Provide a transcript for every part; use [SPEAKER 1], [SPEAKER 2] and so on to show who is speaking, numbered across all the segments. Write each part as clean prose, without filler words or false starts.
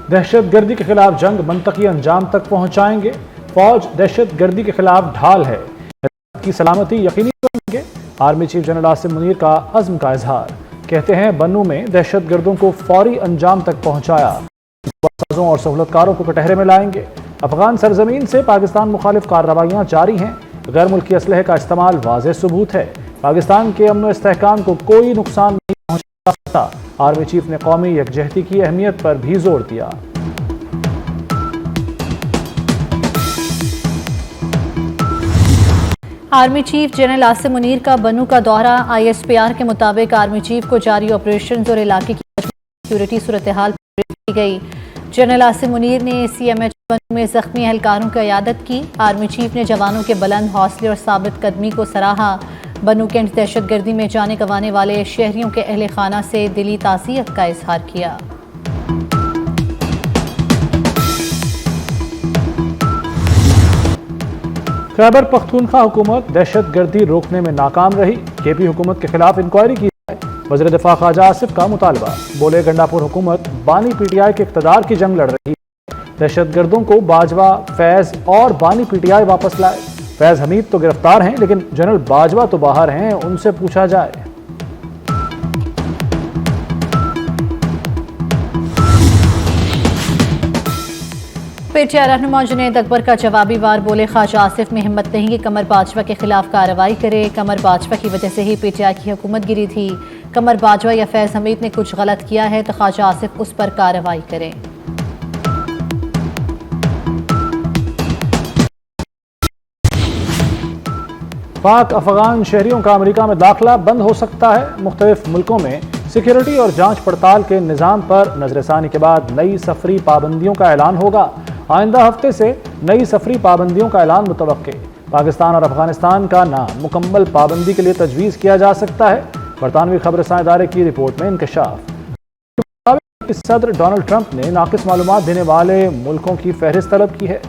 [SPEAKER 1] दहशत गर्दी के खिलाफ जंग मंतकी अंजाम तक पहुंचाएंगे। फौज दहशत गर्दी के खिलाफ ढाल है, की सलामती यकीनी बनाएंगे। Army chief general Asim Munir का अज़्म का इजहार। कहते हैं बन्नू में दहशत गर्दों को फौरी अंजाम तक पहुंचाया, और सहूलतकारों को कटहरे में लाएंगे। अफगान सरजमीन से पाकिस्तान मुखालिफ कार्रवाइयां जारी हैं। गैर मुल्की असलहे का इस्तेमाल वाज़ेह सबूत है। पाकिस्तान के अमन व इस्तेहकाम को कोई नुकसान नहीं पहुंचा सकता। आर्मी चीफ ने कौमी यकजहती की अहमियत पर भी जोर दिया।
[SPEAKER 2] Army chief general Asim Munir का बन्नू का दौरा। ISPR के मुताबिक आर्मी चीफ को जारी ऑपरेशन और इलाके की सिक्योरिटी सूरत हाल की गई। जनरल आसिम मुनीर ने CMH बन्नू में जख्मी एहलकारों की इयादत की। आर्मी चीफ ने जवानों के बुलंद हौसले और साबित कदमी को सराहा। बन्नू के दहशत गर्दी में जाने गंवाने वाले शहरियों के अहले खाना से दिली ताज़ियत का इजहार किया।
[SPEAKER 1] खैबर पख्तूनख्वा हुकूमत दहशत गर्दी रोकने में नाकाम रही। KP हुकूमत के खिलाफ इंक्वायरी की जाए। वज़ीर दिफा ख्वाजा आसिफ का मुतालबा। बोले गंडापुर हुकूमत बानी PTI के इक़्तिदार की जंग लड़ रही है। दहशत गर्दों को बाजवा, फैज़ और बानी PTI वापस लाए। फैज़ हमीद तो गिरफ्तार हैं, लेकिन जनरल बाजवा तो बाहर हैं, उनसे पूछा जाए।
[SPEAKER 2] PTI रहनुमा जुनैद अकबर का जवाबी वार। बोले ख्वाजा आसिफ में हिम्मत नहीं कि कमर बाजवा के खिलाफ कार्रवाई करे। कमर बाजवा की वजह से ही PTI की हुकूमत गिरी थी। कमर बाजवा या फैज़ हमीद ने कुछ गलत किया है तो ख्वाजा आसिफ उस पर कार्रवाई करें।
[SPEAKER 1] पाक अफगान शहरियों का अमेरिका में दाखिला बंद हो सकता है। मुख्तलिफ मुल्कों में सिक्योरिटी और जांच पड़ताल के निज़ाम पर नजरसानी के बाद नई सफरी पाबंदियों का ऐलान होगा। आइंदा हफ्ते से नई सफरी पाबंदियों का ऐलान मुतवक्के। पाकिस्तान और अफगानिस्तान का नाम मुकम्मल पाबंदी के लिए तजवीज़ किया जा सकता है। बरतानवी खबरसां इदारे की रिपोर्ट में इंकशाफ। सदर डोनाल्ड ट्रंप ने नाकिस मालूमात देने वाले मुल्कों की फहरिस्त तलब की है।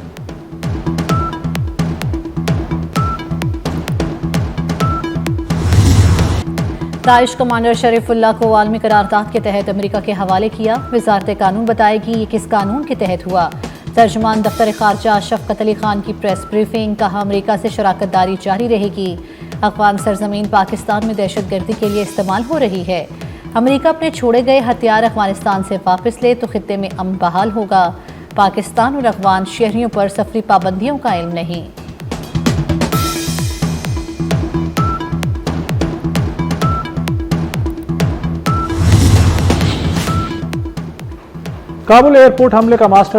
[SPEAKER 2] दाइश कमांडर शरीफुल्लाह को आलमी करारदाद के तहत अमेरिका के हवाले किया। वजारत कानून बताएगी ये किस कानून के तहत हुआ। तर्जुमान दफ्तर खारजा शफकत अली खान की प्रेस ब्रीफिंग। कहा अमेरिका से शराकत दारी जारी रहेगी। अफगान सरजमीन पाकिस्तान में दहशत गर्दी के लिए इस्तेमाल हो रही है। अमेरिका अपने छोड़े गए हथियार अफगानिस्तान से वापस ले तो खित्ते में अमन बहाल होगा। पाकिस्तान और अफगान शहरियों पर सफरी पाबंदियों का इल्म नहीं।
[SPEAKER 1] काबुल एयरपोर्ट हमले का मास्टर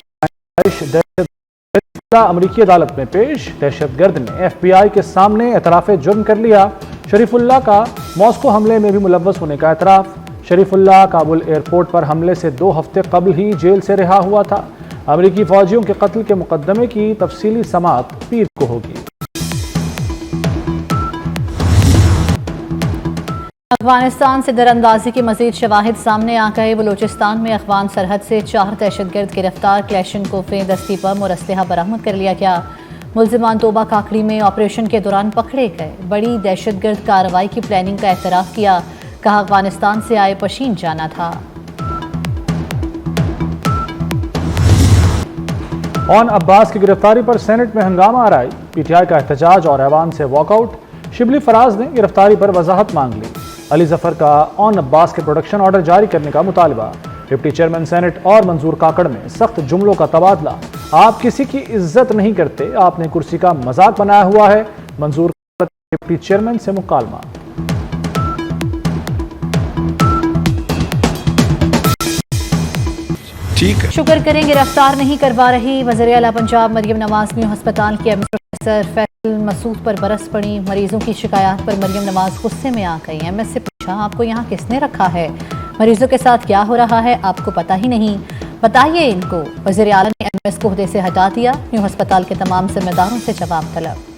[SPEAKER 1] अमरीकी अदालत में पेश। दहशतगर्द ने FBI के सामने एतराफ़ जुर्म कर लिया। शरीफुल्लाह का मॉस्को हमले में भी मुलव्वस होने का एतराफ़। शरीफुल्लाह काबुल एयरपोर्ट पर हमले से 2 हफ्ते कबल ही जेल से रिहा हुआ था। अमरीकी फौजियों के कत्ल के मुकदमे की तफसीली समाअत पीर को होगी।
[SPEAKER 2] अफगानिस्तान से दरअंदाजी के मजीद शवाहिद सामने आ गए। बलूचिस्तान में अफगान सरहद से 4 दहशतगर्द गिरफ्तार। क्लैशनकोफें, दस्ती बम और असलहा बरामद कर लिया गया। मुलजिमान तोबा काकड़ी में ऑपरेशन के दौरान पकड़े गए। बड़ी दहशतगर्द कार्रवाई की प्लानिंग का एतराफ़ किया। कहा अफगानिस्तान से आए पशीन जाना था।
[SPEAKER 1] ऑन अब्बास की गिरफ्तारी पर सेनेट में हंगामा आराई। PTI का एहतजाज और ऐवान से वॉकआउट। शिबली फराज ने गिरफ्तारी पर वजाहत मांग ली। अली जफर का ऑन अब्बास के प्रोडक्शन ऑर्डर जारी करने का मुतालबा। डिप्टी चेयरमैन सेनेट और मंजूर काकड़ में सख्त जुमलों का तबादला। आप किसी की इज्जत नहीं करते, आपने कुर्सी का मजाक बनाया हुआ है। मंजूर डिप्टी चेयरमैन से मुकालमा।
[SPEAKER 3] ठीक है।
[SPEAKER 2] शुक्र करें गिरफ्तार नहीं करवा रही। वज़ीर आला पंजाब मरियम नवाज न्यू अस्पताल के प्रोफेसर फैसल मसूद पर बरस पड़ी। मरीजों की शिकायत पर मरियम नवाज गुस्से में आ गई। MS से पूछा, आपको यहाँ किसने रखा है? मरीजों के साथ क्या हो रहा है आपको पता ही नहीं, बताइए इनको। वज़ीर आला ने MS को ओहदे से हटा दिया। न्यू अस्पताल के तमाम जिम्मेदारों से जवाब तलब।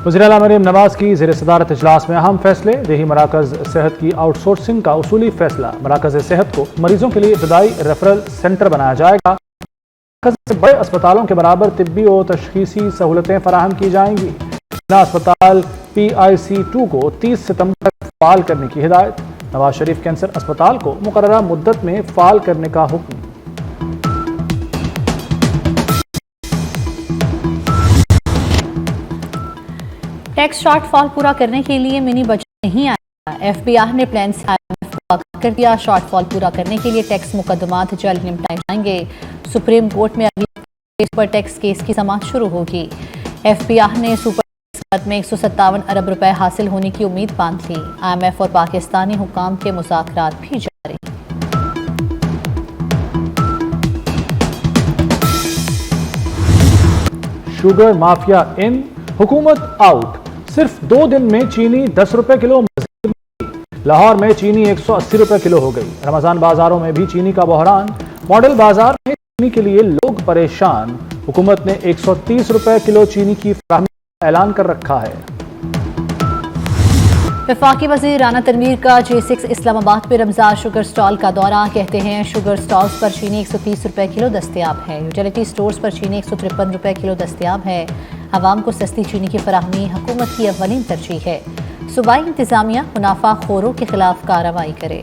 [SPEAKER 1] वज़ीर आला मरियम नवाज की ज़ेर सदारत इजलास में अहम फैसले। देही मराकज़ सेहत की आउटसोर्सिंग का उसूली फैसला। मराकज़ सेहत को मरीजों के लिए इब्तदाई रेफरल सेंटर बनाया जाएगा। बड़े अस्पतालों के बराबर तिब्बी और तशखीसी सहूलतें फराहम की जाएंगी। अस्पताल PIC2 को 30 सितंबर तक फाल करने की हिदायत। नवाज शरीफ कैंसर अस्पताल को मुकर्ररा मुद्दत में फाल करने का हुक्म।
[SPEAKER 2] टैक्स शॉर्टफॉल पूरा करने के लिए मिनी बजट नहीं आया। FBI ने प्लान से IMF को आगाह कर दिया। शॉर्टफॉल पूरा करने के लिए टैक्स मुकदमात जल्द निपटाए जाएंगे। सुप्रीम कोर्ट में अगली सुपर टैक्स केस की समाअत शुरू होगी। FBI ने सुपर टैक्स में 157 अरब रुपए हासिल होने की उम्मीद बांध ली। IMF और पाकिस्तानी हुकाम के मुज़ाकरात भी जारी।
[SPEAKER 1] शुगर माफिया इन, हुकूमत आउट। सिर्फ 2 दिन में चीनी 10 रुपए किलो। लाहौर में चीनी 180 रुपए किलो हो गई। रमजान बाजारों में भी चीनी का बहरान। मॉडल बाजार में चीनी के लिए लोग परेशान। हुकूमत ने 130 रुपए किलो चीनी की फराहमी का ऐलान कर रखा है।
[SPEAKER 2] वफाकी वज़ीर राना तनवीर का J6 इस्लामाबाद में रमजान शुगर स्टॉल का दौरा। कहते हैं शुगर स्टॉल्स पर चीनी 130 रुपए किलो दस्तयाब है। यूटिलिटी स्टोर्स पर चीनी 153 रुपए किलो दस्तयाब है। आवाम को सस्ती चीनी की फराहमी हुकूमत की अव्वलीन तरजीह है। सूबाई इंतजामिया मुनाफा खोरों के खिलाफ कार्रवाई करे।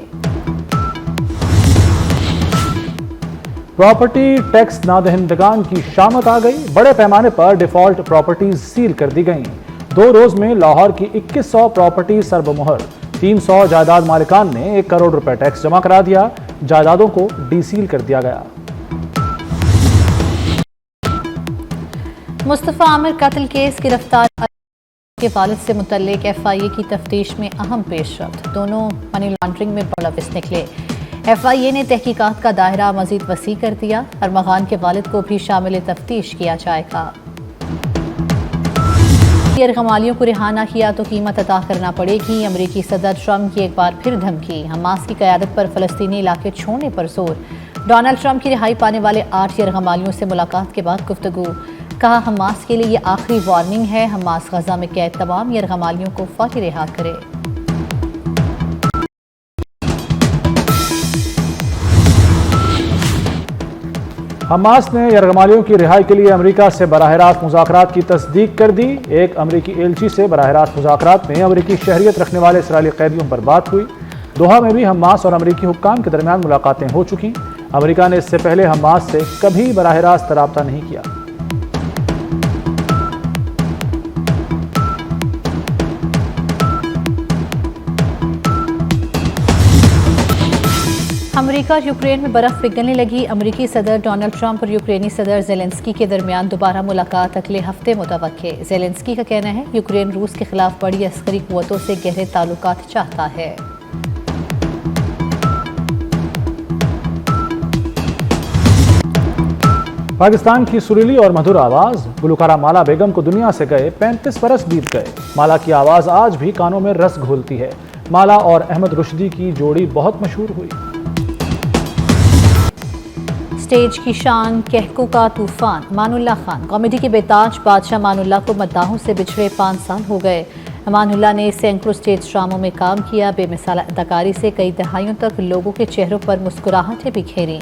[SPEAKER 1] प्रॉपर्टी टैक्स नादहिंदगान की शामत आ गई। बड़े पैमाने पर डिफॉल्ट प्रॉपर्टीज सील कर दी गईं। 2 रोज में लाहौर की 2100 प्रॉपर्टी सरबमुहर। 300 जायदाद मालिकान ने 1 करोड़ रुपए टैक्स जमा करा दिया। जायदादों को डीसील कर दिया गया। मुस्तफा आमिर कत्ल केस गिरफ्तार के वालिद से मुतल्लिक FIA की तफ्तीश में अहम पेशरफ्त। दोनों मनी लॉन्ड्रिंग में मुलव्विस निकले। FIA ने तहकीकात का दायरा मजीद वसी कर दिया। अरमगान के वालिद को भी शामिल तफ्तीश किया जाएगा। यरगमालियों को रिहा न किया तो कीमत अदा करना पड़ेगी। अमरीकी सदर ट्रंप की एक बार फिर धमकी। हमास की क़यादत पर फ़लस्तीनी इलाके छोड़ने पर जोर। डोनाल्ड ट्रंप की रिहाई पाने वाले 8 यरगमालियों से मुलाकात के बाद गुफ्तगू। कहा हमास के लिए ये आखिरी वार्निंग है। हमास गजा में कैद तमाम यरगमालियों को फौरी रिहा करे। हमास ने यरगमालियों की रिहाई के लिए अमेरिका से बराह रास्त मुज़ाकरात की तस्दीक कर दी। एक अमेरिकी एलची से बराह रास्त मुज़ाकरात में अमेरिकी शहरियत रखने वाले इसराइली कैदियों पर बात हुई। दोहा में भी हमास और अमेरिकी हुक्काम के दरमियान मुलाकातें हो चुकी। अमेरिका ने इससे पहले हमास से कभी बराह रास्त राब्ता नहीं किया।
[SPEAKER 2] अमेरिका और यूक्रेन में बर्फ पिघलने लगी। अमेरिकी सदर डोनाल्ड ट्रंप और यूक्रेनी सदर ज़ेलेंस्की के दरमियान दोबारा मुलाकात अगले हफ्ते मुतवक्के। ज़ेलेंस्की का कहना है यूक्रेन रूस के खिलाफ बड़ी अस्करी कुव्वतों से गहरे ताल्लुकात चाहता है।
[SPEAKER 1] पाकिस्तान की सुरीली और मधुर आवाज। गुलकारा माला बेगम को दुनिया से गए 35 बरस बीत गए। माला की आवाज आज भी कानों में रस घोलती है। माला और अहमद रुश्दी की जोड़ी बहुत मशहूर हुई।
[SPEAKER 2] स्टेज की शान, कहकों का तूफान। मानुल्लाह खान कॉमेडी के बेताज बादशाह मानुल्लाह को मद्दाहों से बिछड़े 5 साल हो गए। मानुल्लाह ने सैकड़ों स्टेज ड्रामों में काम किया। बेमिसाल अदाकारी से कई दहाइयों तक लोगों के चेहरों पर मुस्कुराहटें बिखेरी।